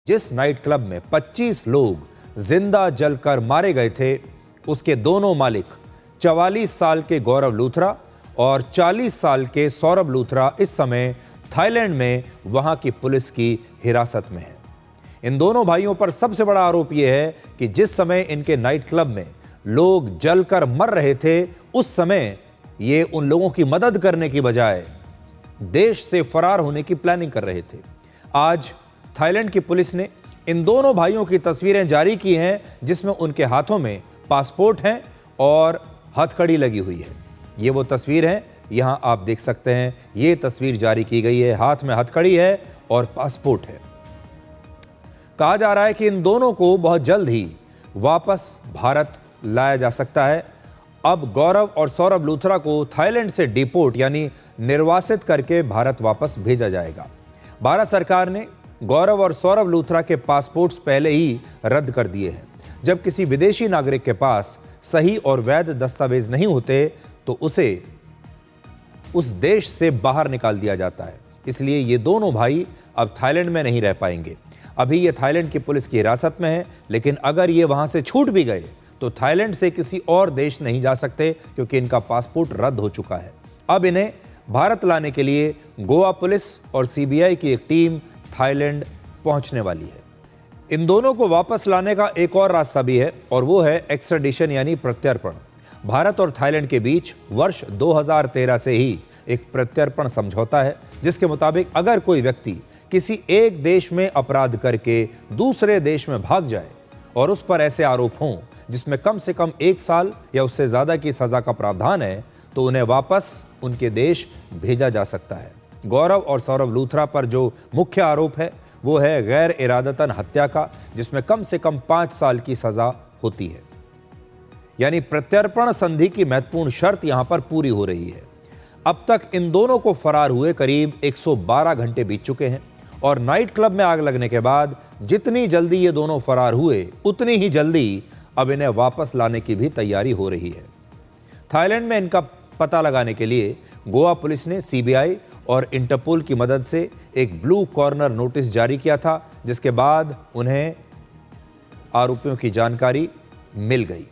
जिस night club में 25 लोग जिंदा जलकर मारे गए थे, उसके दोनों मालिक 44 साल के गौरव लूथरा और 40 साल के सौरभ लूथरा इस समय थाईलैंड में वहां की पुलिस की हिरासत में हैं। इन दोनों भाइयों पर सबसे बड़ा आरोप यह है कि जिस समय इनके नाइट क्लब में लोग जलकर मर रहे थे, उस समय ये उन लोगों की मदद करने की बजाय देश से फरार होने की प्लानिंग कर रहे थे। आज थाईलैंड की पुलिस ने इन दोनों भाइयों की तस्वीरें जारी की हैं, जिसमें उनके हाथों में पासपोर्ट हैं और हथकड़ी लगी हुई है। ये वो तस्वीर है, यहां आप देख सकते हैं। ये तस्वीर जारी की गई है, हाथ में हथकड़ी है और पासपोर्ट है। कहा जा रहा है कि इन दोनों को बहुत जल्द ही वापस भारत लाया जा सकता है। अब गौरव और सौरभ लूथरा को थाईलैंड से डिपोर्ट यानी निर्वासित करके भारत वापस भेजा जाएगा। भारत सरकार ने गौरव और सौरभ लूथरा के पासपोर्ट्स पहले ही रद्द कर दिए हैं। जब किसी विदेशी नागरिक के पास सही और वैध दस्तावेज नहीं होते तो उसे उस देश से बाहर निकाल दिया जाता है। इसलिए ये दोनों भाई अब थाईलैंड में नहीं रह पाएंगे। अभी ये थाईलैंड की पुलिस की हिरासत में है, लेकिन अगर ये वहां से छूट भी गए तो थाईलैंड से किसी और देश नहीं जा सकते, क्योंकि इनका पासपोर्ट रद्द हो चुका है। अब इन्हें भारत लाने के लिए गोवा पुलिस और सीबीआई की एक टीम थाईलैंड पहुंचने वाली है। इन दोनों को वापस लाने का एक और रास्ता भी है, और वो है एक्स्ट्राडिशन यानी प्रत्यर्पण। भारत और थाईलैंड के बीच वर्ष 2013 से ही एक प्रत्यर्पण समझौता है, जिसके मुताबिक अगर कोई व्यक्ति किसी एक देश में अपराध करके दूसरे देश में भाग जाए और उस पर ऐसे आरोप हों जिसमें कम से कम 1 साल या उससे ज्यादा की सजा का प्रावधान है, तो उन्हें वापस उनके देश भेजा जा सकता है। गौरव और सौरभ लूथरा पर जो मुख्य आरोप है वो है गैर इरादतन हत्या का, जिसमें कम से कम 5 साल की सजा होती है। यानी प्रत्यर्पण संधि की महत्वपूर्ण शर्त यहां पर पूरी हो रही है। अब तक इन दोनों को फरार हुए करीब 112 घंटे बीत चुके हैं, और नाइट क्लब में आग लगने के बाद जितनी जल्दी ये दोनों फरार हुए, उतनी ही जल्दी अब इन्हें वापस लाने की भी तैयारी हो रही है। थाईलैंड में इनका पता लगाने के लिए गोवा पुलिस ने सीबीआई और इंटरपोल की मदद से एक ब्लू कॉर्नर नोटिस जारी किया था, जिसके बाद उन्हें आरोपियों की जानकारी मिल गई।